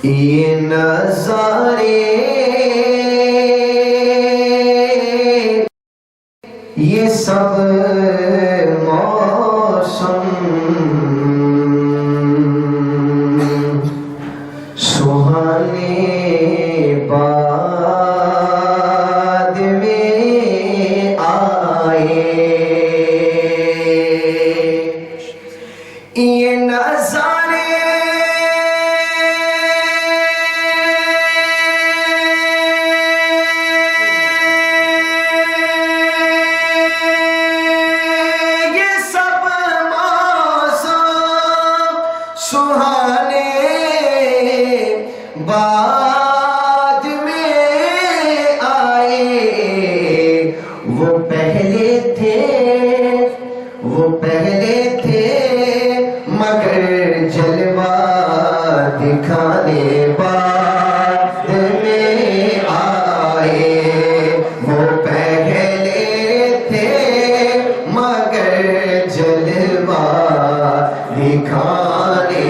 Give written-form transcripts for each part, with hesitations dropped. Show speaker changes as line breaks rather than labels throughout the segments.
یہ نظارے یہ سب موسم سہانے بعد میں آئے یہ نظارے سہانے بعد میں آئے وہ پہلے تھے مگر جلوہ دکھانے بعد میں آئے وہ پہلے تھے مگر جلوہ دکھانے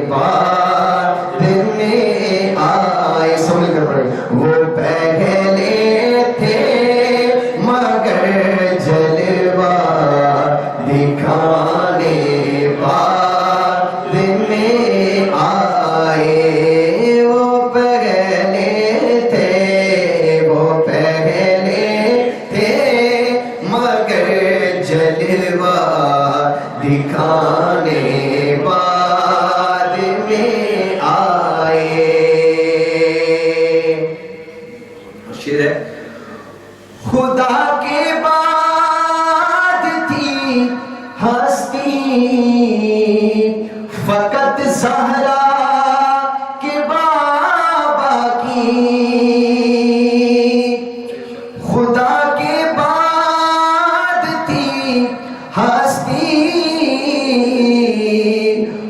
بعد میں آئے سمجھ کر پڑھیں وہ پہلے تھے مگر جلوہ دکھانے بعد میں آئے وہ پہلے تھے مگر جلوہ دکھانے بعد میں آئے شعر ہے خدا کے بعد تھی ہستی فقط زہرا کے بابا کی خدا کے بعد تھی ہستی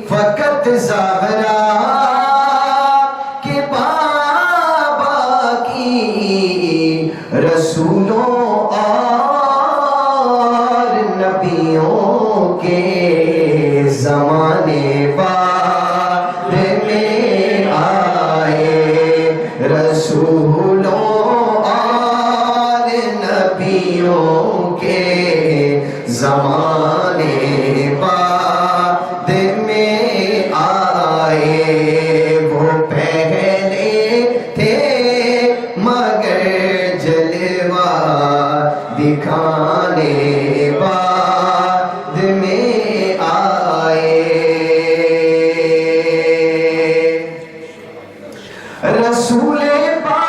فقط زہرا کے بابا کی رسولوں اور نبیوں کے زمانے بعد میں آئے رسولوں اور نبیوں کے زمانے بعد میں آئے وہ پہلے تھے مگر جلوہ دکھانے بعد میں آئے رسول پاک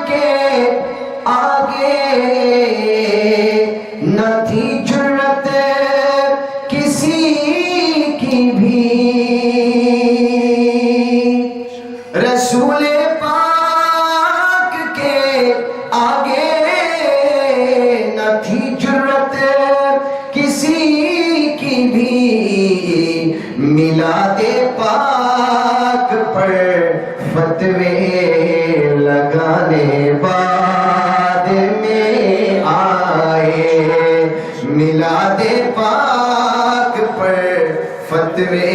کے آگے نہ تھی جرت کسی کی بھی رسول پاک کے آگے نہ تھی جرت کسی کی بھی میلاد پاک پر فتوے لگانے بعد میں آئے میلاد پاک پر فتوے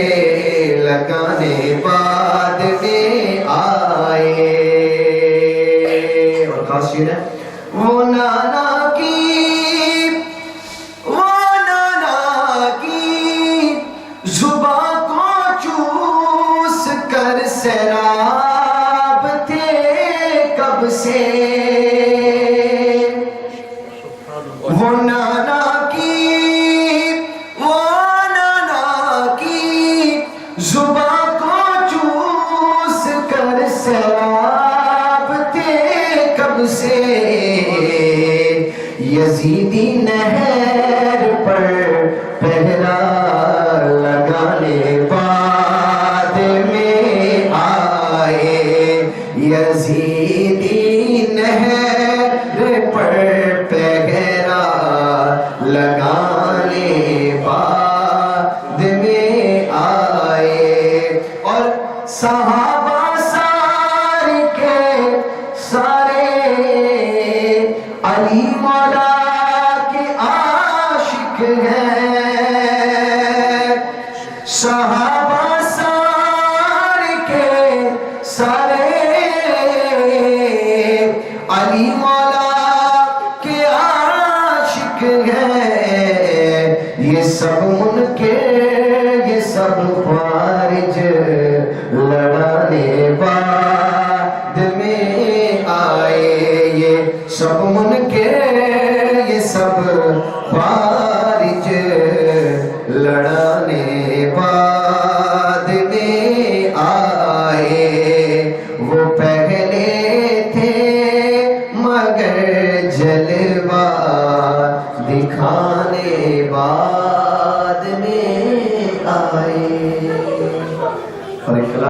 لگانے بعد میں آئے اور خاص شعر ہے وہ نانا کی زباں کو چوس کر سیراب تھے کب سے وہ نانا کی زباں کو چوس کر سیراب تھے کب سے یزیدی نہر پر پہرا لگانے بعد میں آئے یزیدی نہر پر پہرا لگانے بعد میں آئے اور صحابہ سارے کے سارے علی مولا کے عاشق ہیں صحابہ سارے یہ سب منکر یہ سب خوارج لڑانے بعد میں آئے، یہ سب منکر یہ سب خوارج